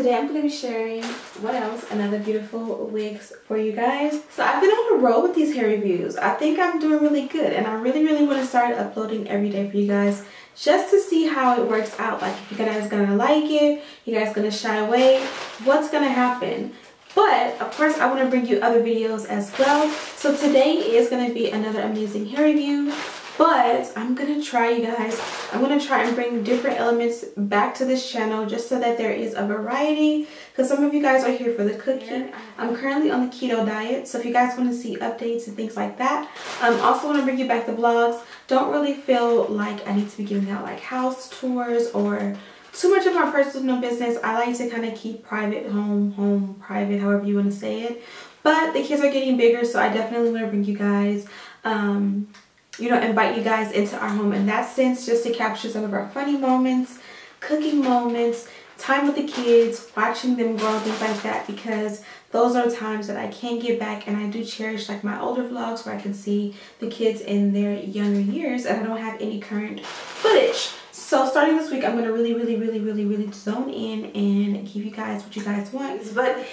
today I'm going to be sharing, what else, another beautiful wigs for you guys. So I've been on a roll with these hair reviews. I think I'm doing really good, and I really want to start uploading every day for you guys just to see how it works out. Like, if you guys gonna like it, you guys gonna shy away, what's gonna happen? But of course I want to bring you other videos as well. So today is going to be another amazing hair review, but I'm going to try, you guys, I'm going to try and bring different elements back to this channel just so that there is a variety, because some of you guys are here for the cooking. I'm currently on the keto diet, so if you guys want to see updates and things like that, I'm also want to bring you back the vlogs. Don't really feel like I need to be giving out like house tours or too much of my personal business. I like to kind of keep private, home private, however you want to say it. But the kids are getting bigger, so I definitely want to bring you guys, you know, invite you guys into our home in that sense, just to capture some of our funny moments, cooking moments, time with the kids, watching them grow, things like that, because those are times that I can get back, and I do cherish like my older vlogs where I can see the kids in their younger years and I don't have any current footage. So starting this week, I'm going to really zone in and give you guys what you guys want. But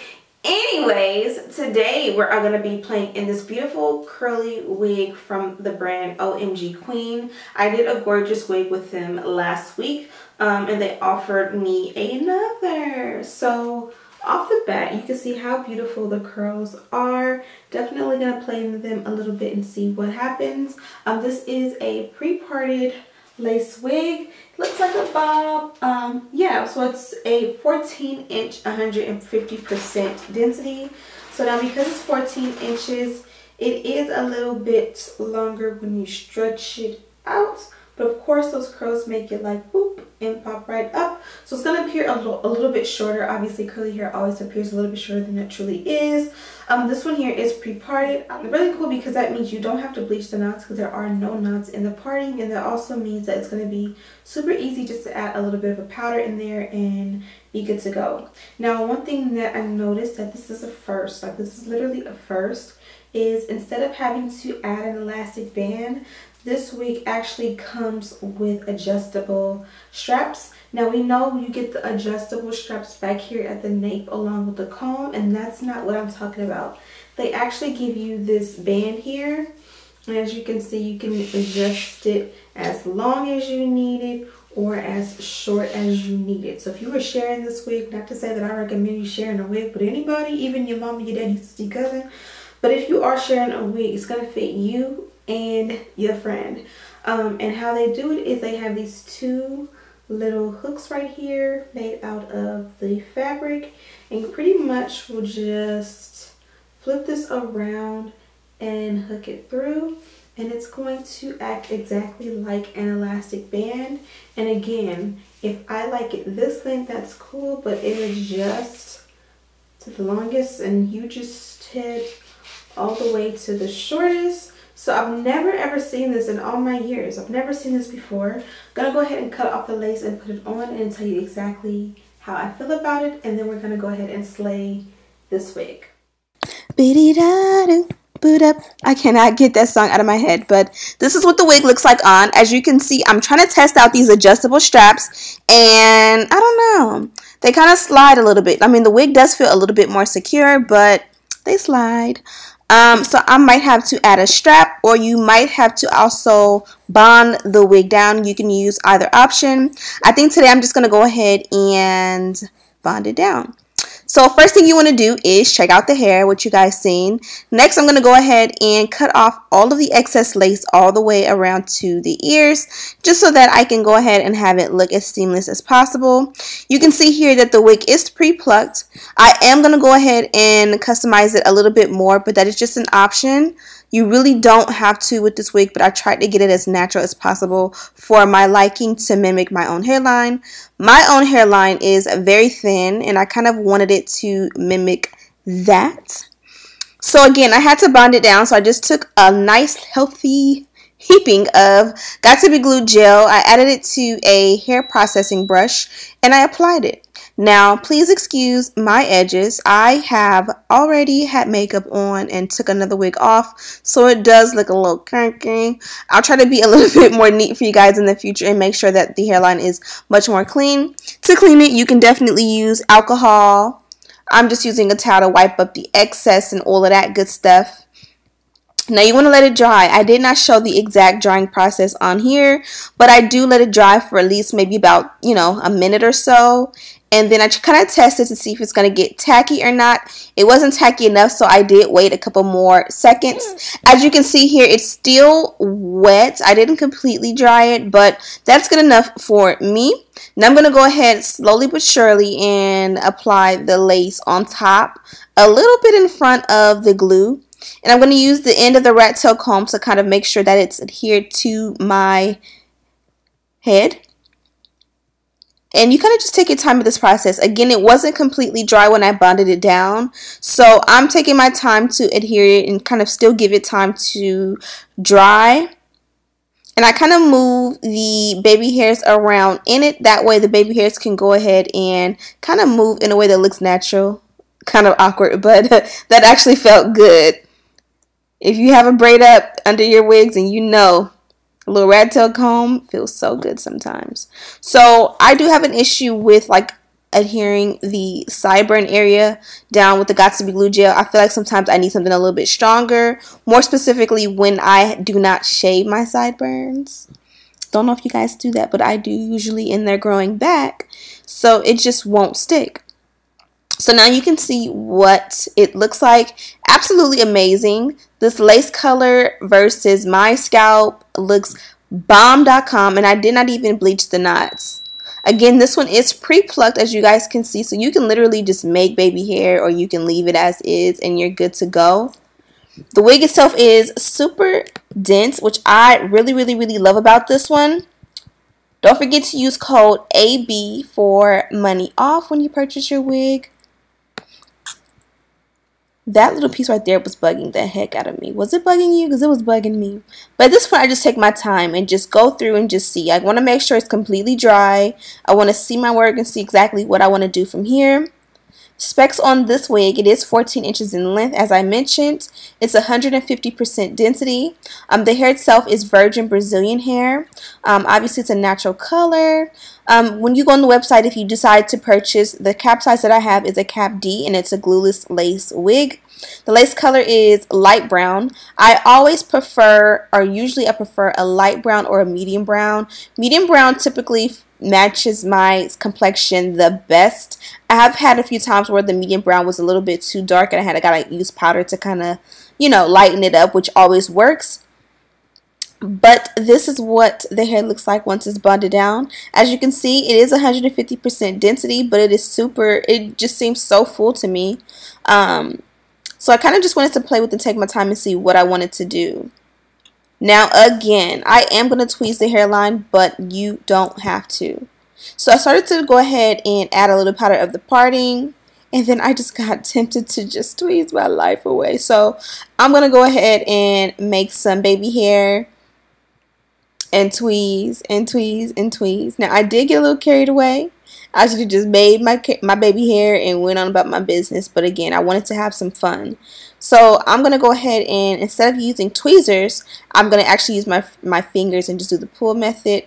anyways, today we're going to be playing in this beautiful curly wig from the brand OMGqueen. I did a gorgeous wig with them last week, and they offered me another. So off the bat, you can see how beautiful the curls are. Definitely going to play in them a little bit and see what happens. This is a pre-parted lace wig. Looks like a bob. Yeah, so it's a 14-inch 150% density. So now because it's 14 inches, it is a little bit longer when you stretch it out, but of course those curls make it like boop and pop right up. So it's gonna appear a little bit shorter. Obviously curly hair always appears a little bit shorter than it truly is. This one here is pre-parted. Really cool, because that means you don't have to bleach the knots, because there are no knots in the parting, and that also means that it's going to be super easy just to add a little bit of a powder in there and be good to go. Now, one thing that I noticed that this is a first, like this is literally a first, is instead of having to add an elastic band, this wig actually comes with adjustable straps. Now we know you get the adjustable straps back here at the nape along with the comb, and that's not what I'm talking about. They actually give you this band here, and as you can see, you can adjust it as long as you need it or as short as you need it. So if you were sharing this wig, not to say that I recommend you sharing a wig with anybody, even your mom, your daddy, sister, cousin, but if you are sharing a wig, it's going to fit you and your friend. And how they do it is they have these two little hooks right here made out of the fabric, and pretty much will just flip this around and hook it through, and it's going to act exactly like an elastic band. And again, if I like it this length, that's cool, but it adjusts to the longest and hugest head all the way to the shortest. So I've never ever seen this in all my years. I've never seen this before. I'm gonna go ahead and cut off the lace and put it on and tell you exactly how I feel about it, and then we're gonna go ahead and slay this wig. I cannot get that song out of my head, but this is what the wig looks like on. As you can see, I'm trying to test out these adjustable straps, and I don't know, they kind of slide a little bit. I mean, the wig does feel a little bit more secure, but they slide. So I might have to add a strap, or you might have to also bond the wig down. You can use either option. I think today I'm just going to go ahead and bond it down. So first thing you want to do is check out the hair, what you guys seen. Next, I'm going to go ahead and cut off all of the excess lace all the way around to the ears, just so that I can go ahead and have it look as seamless as possible. You can see here that the wig is pre-plucked. I am going to go ahead and customize it a little bit more, but that is just an option. You really don't have to with this wig, but I tried to get it as natural as possible for my liking, to mimic my own hairline. My own hairline is very thin, and I kind of wanted it to mimic that. So again, I had to bond it down, so I just took a nice healthy heaping of Got To Be Glued gel. I added it to a hair processing brush, and I applied it. Now, please excuse my edges. I have already had makeup on and took another wig off, so it does look a little kinky. I'll try to be a little bit more neat for you guys in the future and make sure that the hairline is much more clean. To clean it, you can definitely use alcohol. I'm just using a towel to wipe up the excess and all of that good stuff. Now you want to let it dry. I did not show the exact drying process on here, but I do let it dry for at least maybe about, a minute or so. And then I kind of tested to see if it's going to get tacky or not. It wasn't tacky enough, so I did wait a couple more seconds. As you can see here, it's still wet. I didn't completely dry it, but that's good enough for me. Now I'm going to go ahead slowly but surely and apply the lace on top, a little bit in front of the glue. And I'm going to use the end of the rat tail comb to kind of make sure that it's adhered to my head. And you kind of just take your time with this process. Again, it wasn't completely dry when I bonded it down. So I'm taking my time to adhere it and kind of still give it time to dry. And I kind of move the baby hairs around in it. That way the baby hairs can go ahead and kind of move in a way that looks natural. Kind of awkward, but that actually felt good. If you have a braid up under your wigs and a little rat tail comb feels so good sometimes. So I do have an issue with adhering the sideburn area down with the Got2b glue gel. I feel like sometimes I need something a little bit stronger, more specifically when I do not shave my sideburns. Don't know if you guys do that, but I do usually, and they're growing back, so it just won't stick. So now you can see what it looks like. Absolutely amazing. This lace color versus my scalp looks bomb.com, and I did not even bleach the knots. Again, this one is pre-plucked, as you guys can see, so you can literally just make baby hair or you can leave it as is and you're good to go. The wig itself is super dense, which I really, really, really love about this one. Don't forget to use code AB for money off when you purchase your wig. That little piece right there was bugging the heck out of me. Was it bugging you? Because it was bugging me. But at this point, I just take my time and just go through and just see. I want to make sure it's completely dry. I want to see my work and see exactly what I want to do from here. Specs on this wig, it is 14 inches in length, as I mentioned. It's 150% density. The hair itself is virgin Brazilian hair. Obviously, it's a natural color. When you go on the website, if you decide to purchase, the cap size that I have is a cap D, and it's a glueless lace wig. The lace color is light brown. I always prefer, or usually I prefer, a light brown or a medium brown. Medium brown typically matches my complexion the best. I have had a few times where the medium brown was a little bit too dark and I gotta use powder to kind of, lighten it up, which always works. But this is what the hair looks like once it's bonded down. As you can see, it is 150% density, but it just seems so full to me. So I kind of just wanted to play with and take my time and see what I wanted to do. Now again, I am going to tweeze the hairline, but you don't have to. So I started to go ahead and add a little powder of the parting, and then I just got tempted to just tweeze my life away. So I'm going to go ahead and make some baby hair and tweeze and tweeze and tweeze. Now I did get a little carried away. I should have just made my baby hair and went on about my business, but again, I wanted to have some fun. So I'm going to go ahead and, instead of using tweezers, I'm going to actually use my fingers and just do the pull method.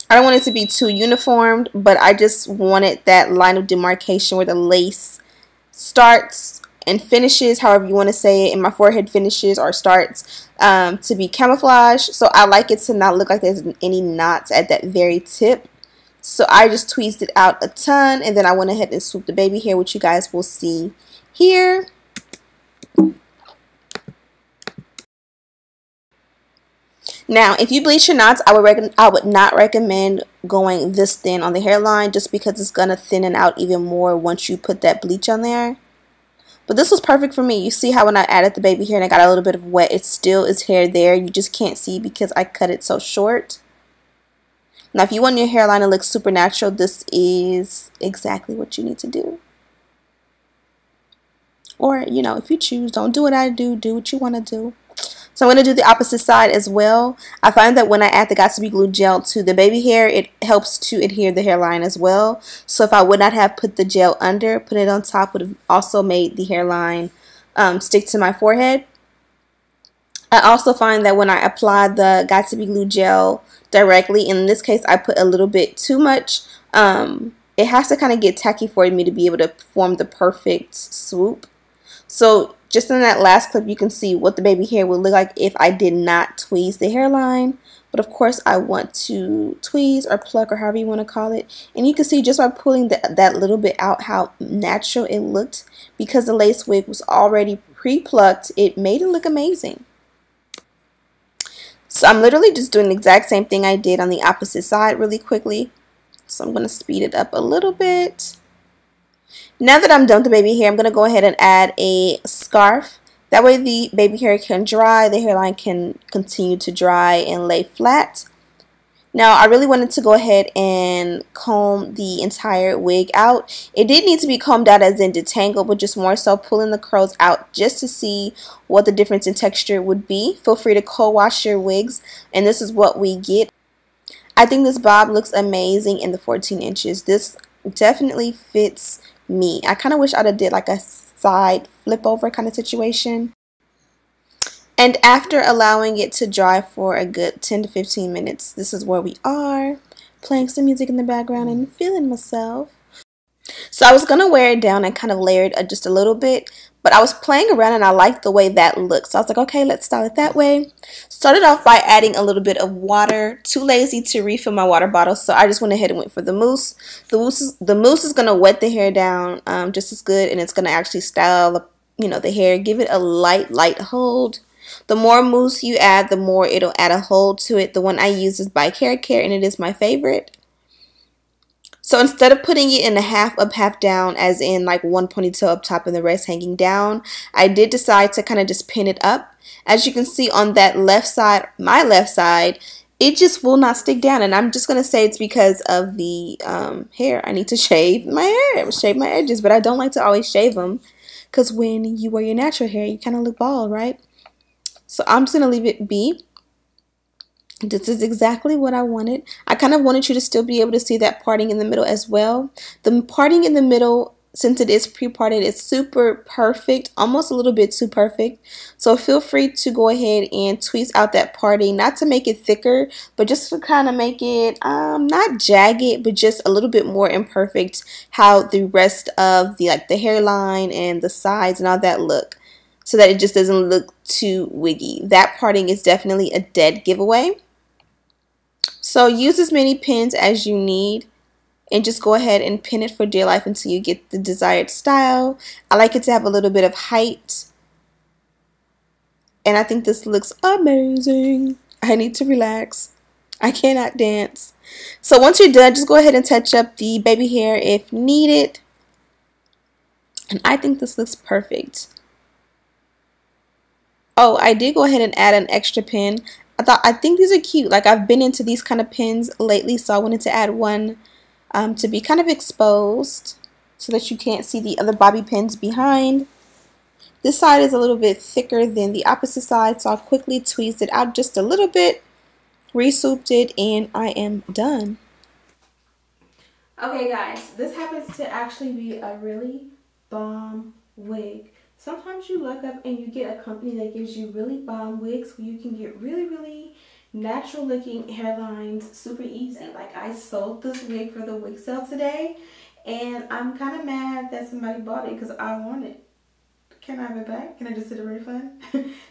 I don't want it to be too uniformed, but I just wanted that line of demarcation where the lace starts and finishes, however you want to say it, and my forehead finishes or starts, to be camouflaged. So I like it to not look like there's any knots at that very tip. So I just tweezed it out a ton, and then I went ahead and swooped the baby hair, which you guys will see here. Now, if you bleach your knots, I would not recommend going this thin on the hairline, just because it's going to thin out even more once you put that bleach on there. But this was perfect for me. You see how when I added the baby hair and I got a little bit of wet, it still is hair there. You just can't see because I cut it so short. Now, if you want your hairline to look super natural, this is exactly what you need to do. Or, if you choose, don't do what I do. Do what you want to do. So I'm going to do the opposite side as well. I find that when I add the Got2b glue gel to the baby hair, it helps to adhere the hairline as well. So if I would not have put the gel under, put it on top would have also made the hairline stick to my forehead. I also find that when I apply the Got2b glue gel directly, in this case I put a little bit too much, it has to kind of get tacky for me to be able to form the perfect swoop. So just in that last clip, you can see what the baby hair would look like if I did not tweeze the hairline. But of course, I want to tweeze or pluck or however you want to call it. And you can see just by pulling that little bit out how natural it looked. Because the lace wig was already pre-plucked, it made it look amazing. So I'm literally just doing the exact same thing I did on the opposite side really quickly. So I'm going to speed it up a little bit. Now that I'm done with the baby hair, I'm going to go ahead and add a scarf. That way the baby hair can dry, the hairline can continue to dry and lay flat. Now I really wanted to go ahead and comb the entire wig out. It did need to be combed out as in detangled, but just more so pulling the curls out just to see what the difference in texture would be. Feel free to co-wash your wigs, and this is what we get. I think this bob looks amazing in the 14 inches. This definitely fits me. I kind of wish I'd have did like a side flip over kind of situation. And after allowing it to dry for a good 10 to 15 minutes, this is where we are, playing some music in the background and feeling myself. So I was going to wear it down and kind of layer it just a little bit, but I was playing around and I liked the way that looked. So I was like, okay, let's style it that way. Started off by adding a little bit of water. Too lazy to refill my water bottle, so I just went ahead and went for the mousse. The mousse is going to wet the hair down just as good, and it's going to actually style, the hair. Give it a light hold. The more mousse you add, the more it'll add a hold to it. The one I use is by Care, and it is my favorite. So instead of putting it in a half up, half down, as in like one ponytail up top and the rest hanging down, I did decide to kind of just pin it up. As you can see on that left side, my left side, it just will not stick down. And I'm just going to say it's because of the hair. I need to shave my hair, shave my edges, but I don't like to always shave them because when you wear your natural hair, you kind of look bald, right? So I'm just going to leave it be. This is exactly what I wanted. I kind of wanted you to still be able to see that parting in the middle as well. The parting in the middle, since it is pre-parted, is super perfect, almost a little bit too perfect. So feel free to go ahead and tweeze out that parting, not to make it thicker, but just to kind of make it not jagged, but just a little bit more imperfect how the rest of the hairline and the sides and all that look, so that it just doesn't look too wiggy. That parting is definitely a dead giveaway. So use as many pins as you need and just go ahead and pin it for dear life until you get the desired style. I like it to have a little bit of height. And I think this looks amazing. I need to relax. I cannot dance. So once you're done, just go ahead and touch up the baby hair if needed. And I think this looks perfect. Oh, I did go ahead and add an extra pin. I think these are cute. Like, I've been into these kind of pins lately, so I wanted to add one to be kind of exposed so that you can't see the other bobby pins behind. This side is a little bit thicker than the opposite side, so I quickly tweezed it out just a little bit, re-swooped it, and I am done. Okay guys, this happens to actually be a really bomb wig. Sometimes you look up and you get a company that gives you really bomb wigs where you can get really natural looking hairlines super easy. Like, I sold this wig for the wig sale today and I'm kind of mad that somebody bought it because I want it. Can I have it back? Can I just get a refund?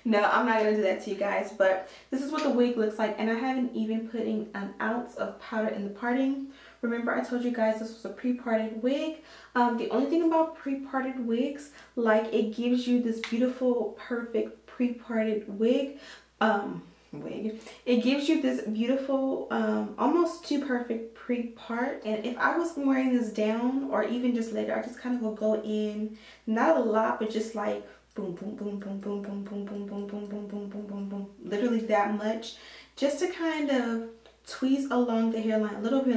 No, I'm not going to do that to you guys, but this is what the wig looks like, and I haven't even put in an ounce of powder in the parting. Remember, I told you guys this was a pre-parted wig. The only thing about pre-parted wigs, like, it gives you this beautiful, perfect pre-parted wig. It gives you this beautiful, almost too perfect pre-part. And if I was wearing this down, or even just later, I just kind of will go in, not a lot, but just like boom, boom, boom, boom, boom, boom, boom, boom, boom, boom, boom, boom, boom, boom, boom, literally that much, just to kind of tweeze along the hairline a little bit,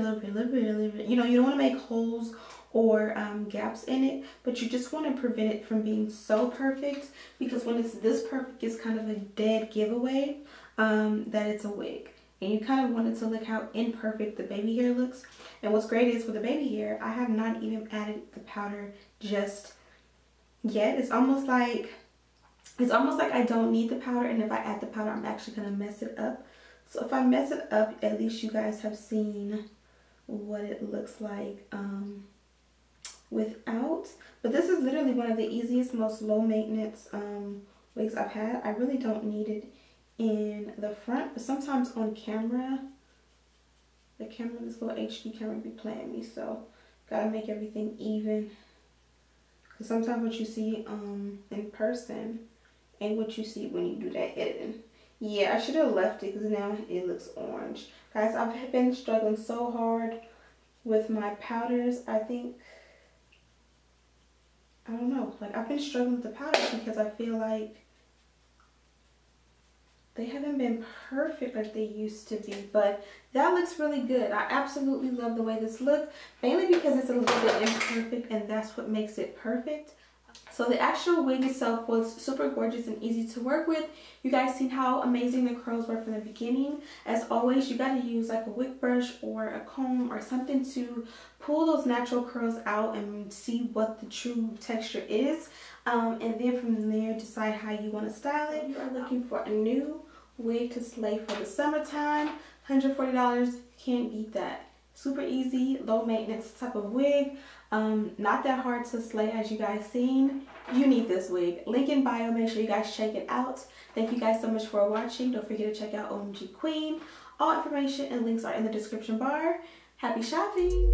you know, you don't want to make holes or gaps in it, but you just want to prevent it from being so perfect, because when it's this perfect, it's kind of a dead giveaway that it's a wig. And you kind of want it to look how imperfect the baby hair looks. And what's great is with the baby hair, I have not even added the powder just yet. It's almost like I don't need the powder, and if I add the powder, I'm actually gonna mess it up. So if I mess it up, at least you guys have seen what it looks like without. But this is literally one of the easiest, most low maintenance wigs I've had. I really don't need it in the front, but sometimes on camera, this little HD camera be playing me, so gotta make everything even. Because sometimes what you see in person ain't what you see when you do that editing. Yeah, I should have left it because now it looks orange. Guys, I've been struggling so hard with my powders. I don't know, like I've been struggling with the powders because I feel like they haven't been perfect like they used to be, but that looks really good. I absolutely love the way this looks, mainly because it's a little bit imperfect, and that's what makes it perfect. So the actual wig itself was super gorgeous and easy to work with. You guys seen how amazing the curls were from the beginning. As always, you gotta use like a wig brush or a comb or something to pull those natural curls out and see what the true texture is. And then from there, decide how you want to style it. If you are looking for a new wig to slay for the summertime, $140, can't beat that. Super easy, low maintenance type of wig. Not that hard to slay, as you guys seen. You need this wig. Link in bio, make sure you guys check it out. Thank you guys so much for watching. Don't forget to check out OMG Queen. All information and links are in the description bar. Happy shopping!